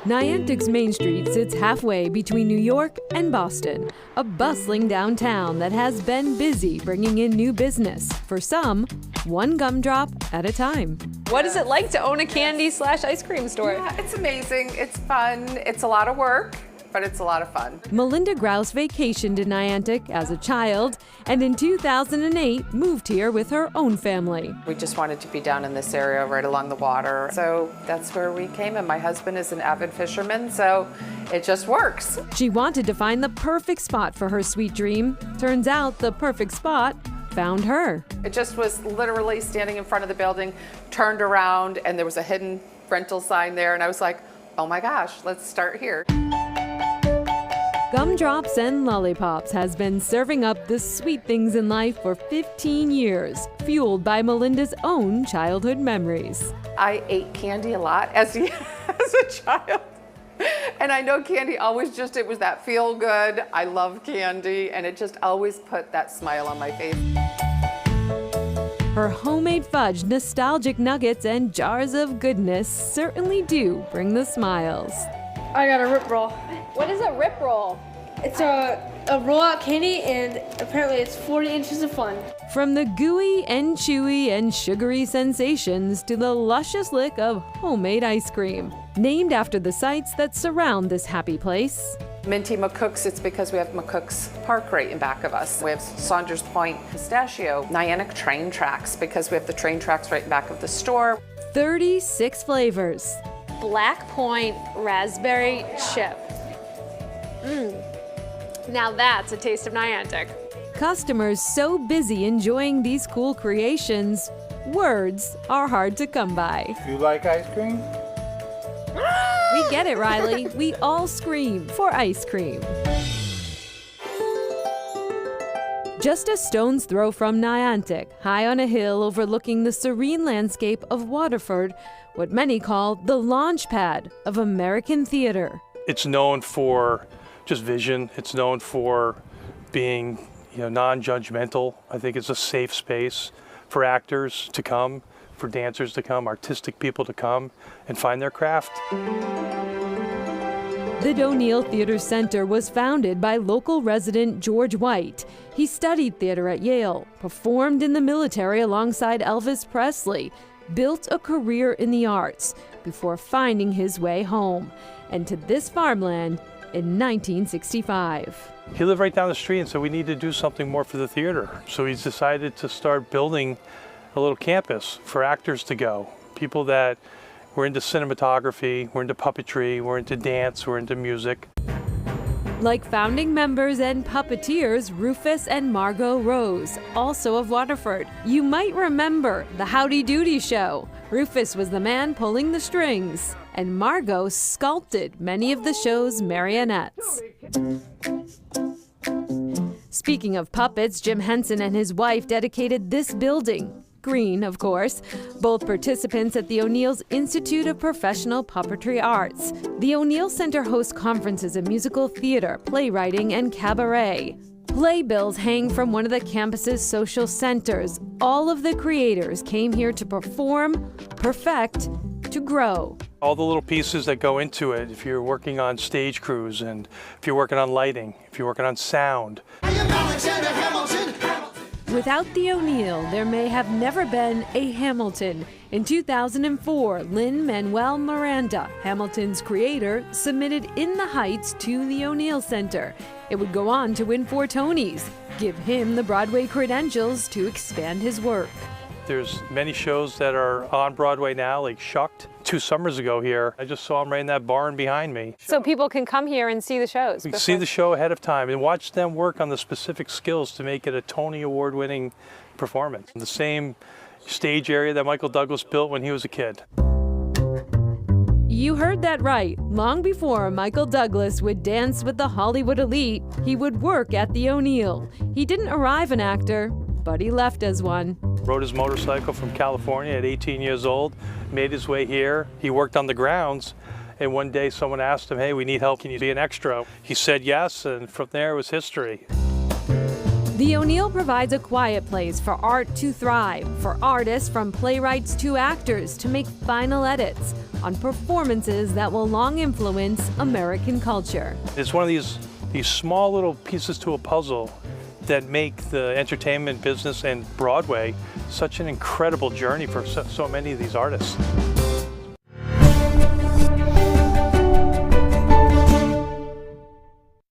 Niantic's Main Street sits halfway between New York and Boston, a bustling downtown that has been busy bringing in new business. For some, one gumdrop at a time. What is it like to own a candy/ice cream store? Yeah, it's amazing. It's fun. It's a lot of work, but it's a lot of fun. Melinda Grouse vacationed in Niantic as a child and in 2008 moved here with her own family. We just wanted to be down in this area right along the water. So that's where we came, and my husband is an avid fisherman, so it just works. She wanted to find the perfect spot for her sweet dream. Turns out the perfect spot found her. It just was literally standing in front of the building, turned around, and there was a hidden rental sign there, and I was like, oh my gosh, let's start here. Gumdrops and Lollipops has been serving up the sweet things in life for 15 years, fueled by Melinda's own childhood memories. I ate candy a lot as a child. And I know candy always it was that feel good. I love candy, and it just always put that smile on my face. Her homemade fudge, nostalgic nuggets, and jars of goodness certainly do bring the smiles. I got a Rip Roll. What is a Rip Roll? It's a roll-out candy, and apparently it's 40 inches of fun. From the gooey and chewy and sugary sensations to the luscious lick of homemade ice cream. Named after the sights that surround this happy place. Minty McCook's, it's because we have McCook's Park right in back of us. We have Saunders Point Pistachio, Niantic train tracks because we have the train tracks right in back of the store. 36 flavors. Black Point Raspberry Chip. Now that's a taste of Niantic. Customers so busy enjoying these cool creations, words are hard to come by. You like ice cream? We get it, Riley. We all scream for ice cream. Just a stone's throw from Niantic, high on a hill overlooking the serene landscape of Waterford, what many call the launch pad of American theater. It's known for just vision. It's known for being, non-judgmental. I think it's a safe space for actors to come, for dancers to come, artistic people to come and find their craft. The O'Neill Theater Center was founded by local resident George White. He studied theater at Yale, performed in the military alongside Elvis Presley, built a career in the arts before finding his way home, and to this farmland in 1965. He lived right down the street and said we need to do something more for the theater. So he's decided to start building a little campus for actors to go. People that were into cinematography, were into puppetry, were into dance, were into music. Like founding members and puppeteers Rufus and Margot Rose, also of Waterford. You might remember the Howdy Doody show. Rufus was the man pulling the strings, and Margot sculpted many of the show's marionettes. Speaking of puppets, Jim Henson and his wife dedicated this building. Green, of course, both participants at the O'Neill's Institute of Professional Puppetry Arts. The O'Neill Center hosts conferences in musical theater, playwriting, and cabaret. Playbills hang from one of the campus's social centers. All of the creators came here to perform, perfect, to grow. All the little pieces that go into it, if you're working on stage crews and if you're working on lighting, if you're working on sound. Without the O'Neill, there may have never been a Hamilton. In 2004, Lin-Manuel Miranda, Hamilton's creator, submitted In the Heights to the O'Neill Center. It would go on to win 4 Tonys, give him the Broadway credentials to expand his work. There's many shows that are on Broadway now, like Shucked. 2 summers ago here, I just saw them right in that barn behind me. So people can come here and see the shows? We can see the show ahead of time and watch them work on the specific skills to make it a Tony Award-winning performance. The same stage area that Michael Douglas built when he was a kid. You heard that right. Long before Michael Douglas would dance with the Hollywood elite, he would work at the O'Neill. He didn't arrive an actor, but he left as one. Rode his motorcycle from California at 18 years old, made his way here. He worked on the grounds, and one day someone asked him, hey, we need help, can you be an extra? He said yes, and from there it was history. The O'Neill provides a quiet place for art to thrive, for artists from playwrights to actors to make final edits. on performances that will long influence American culture. It's one of these small little pieces to a puzzle that make the entertainment business and Broadway such an incredible journey for so many of these artists.